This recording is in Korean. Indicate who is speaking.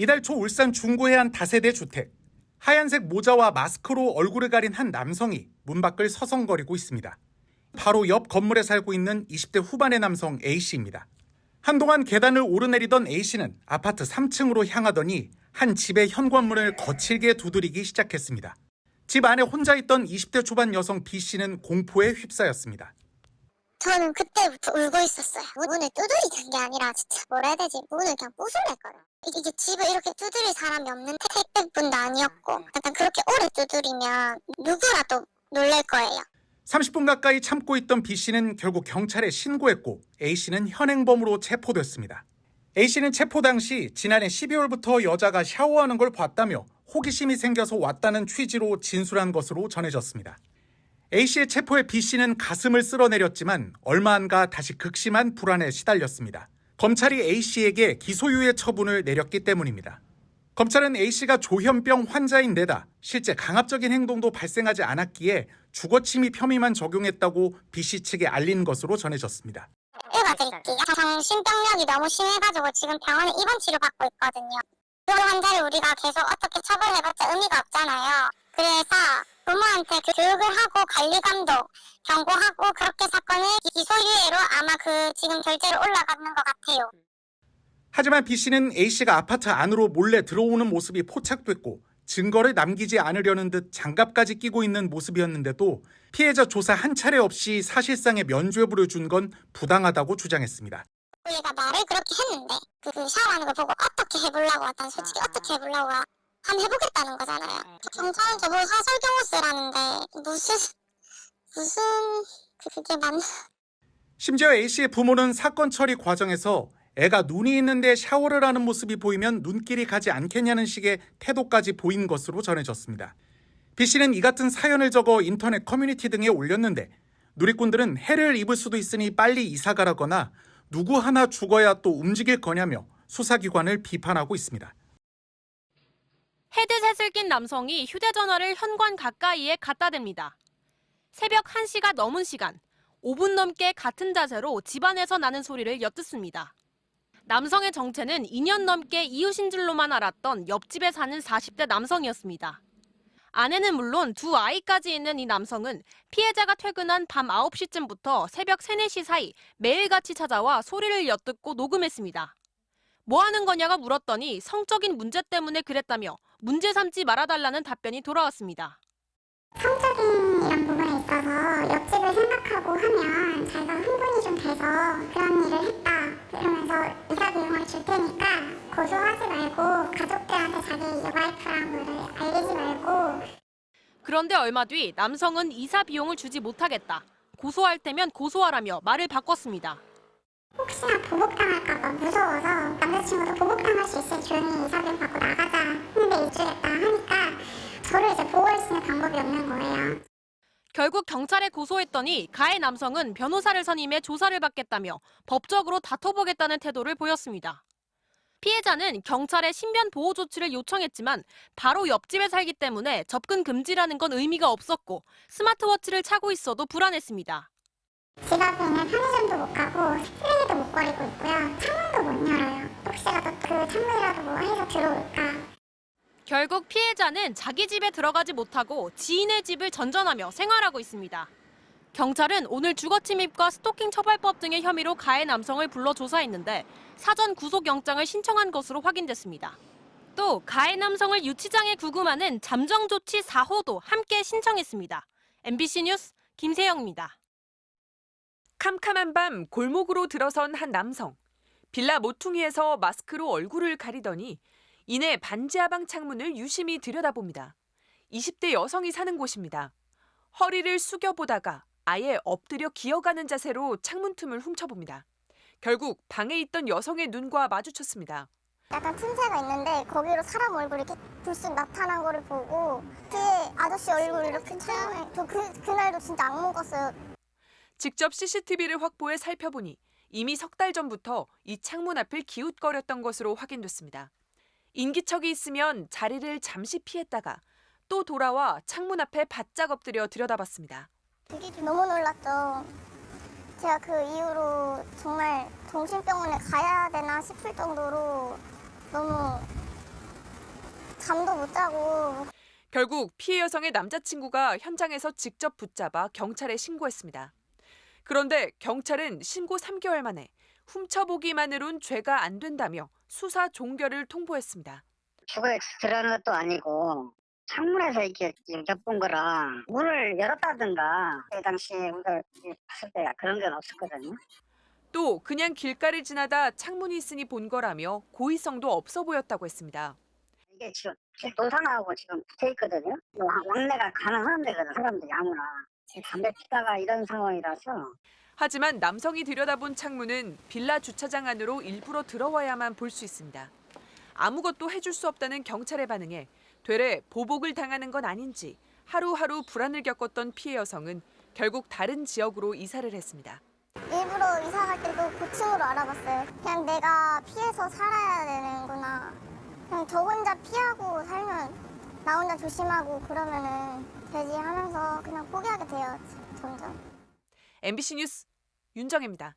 Speaker 1: 이달 초 울산 중구의 한 다세대 주택. 하얀색 모자와 마스크로 얼굴을 가린 한 남성이 문 밖을 서성거리고 있습니다. 바로 옆 건물에 살고 있는 20대 후반의 남성 A씨입니다. 한동안 계단을 오르내리던 A씨는 아파트 3층으로 향하더니 한 집의 현관문을 거칠게 두드리기 시작했습니다. 집 안에 혼자 있던 20대 초반 여성 B씨는 공포에 휩싸였습니다.
Speaker 2: 저는 그때부터 울고 있었어요. 문을 두드리는 게 아니라 진짜 뭐라 해야 되지? 문을 그냥 부술랬거든요. 이게 집을 이렇게 두드릴 사람이 없는 택배분도 아니었고 약간 그렇게 오래 두드리면 누구라도 놀랄 거예요.
Speaker 1: 30분 가까이 참고 있던 B씨는 결국 경찰에 신고했고 A씨는 현행범으로 체포됐습니다. A씨는 체포 당시 지난해 12월부터 여자가 샤워하는 걸 봤다며 호기심이 생겨서 왔다는 취지로 진술한 것으로 전해졌습니다. A씨의 체포에 B씨는 가슴을 쓸어내렸지만 얼마 안 가 다시 극심한 불안에 시달렸습니다. 검찰이 A씨에게 기소유예 처분을 내렸기 때문입니다. 검찰은 A씨가 조현병 환자인 데다 실제 강압적인 행동도 발생하지 않았기에 주거침입 혐의만 적용했다고 B씨 측에 알린 것으로 전해졌습니다.
Speaker 2: 읽어드릴게요. 정신병력이 너무 심해가지고 지금 병원에 입원 치료받고 있거든요. 그런 환자를 우리가 계속 어떻게 처벌해봤자 의미가 없잖아요. 그래서 부모한테 교육을 하고 관리감독, 경고하고 그렇게 사건을 기소유예로 아마 지금 결재로 올라가는 것 같아요.
Speaker 1: 하지만 B씨는 A씨가 아파트 안으로 몰래 들어오는 모습이 포착됐고 증거를 남기지 않으려는 듯 장갑까지 끼고 있는 모습이었는데도 피해자 조사 한 차례 없이 사실상의 면죄부를 준 건 부당하다고 주장했습니다.
Speaker 2: 우리가 말을 그렇게 했는데 샤워하는 걸 보고 어떻게 해보려고 하다니 솔직히 어떻게 해보려고 한번 해보겠다는 거잖아요. 경찰은 저보고 사설경호 쓰라는데 무슨 그게 맞나?
Speaker 1: 심지어 A씨의 부모는 사건 처리 과정에서 애가 눈이 있는데 샤워를 하는 모습이 보이면 눈길이 가지 않겠냐는 식의 태도까지 보인 것으로 전해졌습니다. B씨는 이 같은 사연을 적어 인터넷 커뮤니티 등에 올렸는데 누리꾼들은 해를 입을 수도 있으니 빨리 이사가라거나 누구 하나 죽어야 또 움직일 거냐며 수사기관을 비판하고 있습니다.
Speaker 3: 헤드셋을 낀 남성이 휴대전화를 현관 가까이에 갖다 댑니다. 새벽 1시가 넘은 시간, 5분 넘게 같은 자세로 집안에서 나는 소리를 엿듣습니다. 남성의 정체는 2년 넘게 이웃인 줄로만 알았던 옆집에 사는 40대 남성이었습니다. 아내는 물론 두 아이까지 있는 이 남성은 피해자가 퇴근한 밤 9시쯤부터 새벽 3, 4시 사이 매일같이 찾아와 소리를 엿듣고 녹음했습니다. 뭐 하는 거냐가 물었더니 성적인 문제 때문에 그랬다며 문제 삼지 말아달라는 답변이 돌아왔습니다.
Speaker 4: 성적인 이런 부분에 있어서 옆집을 생각하고 하면 자기가 흥분이 좀 돼서 그런 일을 했다. 이러면서 이사 비용을 줄 테니까 고소하지 말고 가족들한테 자기 와이프랑 뭐를 알리지 말고.
Speaker 3: 그런데 얼마 뒤 남성은 이사 비용을 주지 못하겠다. 고소할 테면 고소하라며 말을 바꿨습니다.
Speaker 4: 혹시나 보복당할까봐 무서워서 남자친구도 보복당할 수 있으니 조용히 이사 비용 받고 나가자 했는데 일주겠다 하니까 저를 이제 보호할 수 있는 방법이 없는 거예요.
Speaker 3: 결국 경찰에 고소했더니 가해 남성은 변호사를 선임해 조사를 받겠다며 법적으로 다퉈보겠다는 태도를 보였습니다. 피해자는 경찰에 신변 보호 조치를 요청했지만 바로 옆집에 살기 때문에 접근 금지라는 건 의미가 없었고 스마트워치를 차고 있어도 불안했습니다.
Speaker 4: 집 앞에 있는 편의점도 못 가고 쓰레기도 못 버리고 있고요. 창문도 못 열어요. 혹시라도 그 창문이라도 뭐 해서 들어올까.
Speaker 3: 결국 피해자는 자기 집에 들어가지 못하고 지인의 집을 전전하며 생활하고 있습니다. 경찰은 오늘 주거침입과 스토킹 처벌법 등의 혐의로 가해 남성을 불러 조사했는데 사전 구속영장을 신청한 것으로 확인됐습니다. 또 가해 남성을 유치장에 구금하는 잠정조치 4호도 함께 신청했습니다. MBC 뉴스 김세영입니다.
Speaker 5: 캄캄한 밤 골목으로 들어선 한 남성. 빌라 모퉁이에서 마스크로 얼굴을 가리더니 이내 반지하방 창문을 유심히 들여다봅니다. 20대 여성이 사는 곳입니다. 허리를 숙여보다가 아예 엎드려 기어가는 자세로 창문 틈을 훔쳐봅니다. 결국 방에 있던 여성의 눈과 마주쳤습니다.
Speaker 2: 약간 틈새가 있는데 거기로 사람 얼굴이 이렇게 불쑥 나타난 거를 보고 뒤에 아저씨 얼굴 이렇게 촬영해. 저 그날도 진짜 악몽 꿨어요.
Speaker 5: 직접 CCTV를 확보해 살펴보니 이미 석 달 전부터 이 창문 앞을 기웃거렸던 것으로 확인됐습니다. 인기척이 있으면 자리를 잠시 피했다가 또 돌아와 창문 앞에 바짝 엎드려 들여다봤습니다.
Speaker 2: 되게 너무 놀랐죠. 제가 그 이후로 정말 정신병원에 가야 되나 싶을 정도로 너무
Speaker 4: 잠도 못 자고.
Speaker 5: 결국 피해 여성의 남자친구가 현장에서 직접 붙잡아 경찰에 신고했습니다. 그런데 경찰은 신고 3개월 만에 훔쳐보기만으론 죄가 안 된다며 수사 종결을 통보했습니다.
Speaker 6: 주거에 들어가는 것도 아니고 창문에서 이렇게 엿본 거라 문을 열었다든가 그 당시에 우리가 봤을 때 그런 건 없었거든요.
Speaker 5: 또 그냥 길가를 지나다 창문이 있으니 본 거라며 고의성도 없어 보였다고 했습니다.
Speaker 6: 이게 지금 노상하고 지금 붙어 있거든요. 왕래가 가능한 데거든 사람들이 아무나. 지금 담배 피다가 이런 상황이라서.
Speaker 5: 하지만 남성이 들여다본 창문은 빌라 주차장 안으로 일부러 들어와야만 볼 수 있습니다. 아무것도 해줄 수 없다는 경찰의 반응에 되레 보복을 당하는 건 아닌지 하루하루 불안을 겪었던 피해 여성은 결국 다른 지역으로 이사를 했습니다.
Speaker 4: 일부러 이사 갈 때도 고층으로 알아봤어요. 그냥 내가 피해서 살아야 되는구나. 그냥 저 혼자 피하고 살면 나 혼자 조심하고 그러면은 되지 하면서 그냥 포기하게 돼요, 점점.
Speaker 5: MBC 뉴스 윤정혜입니다.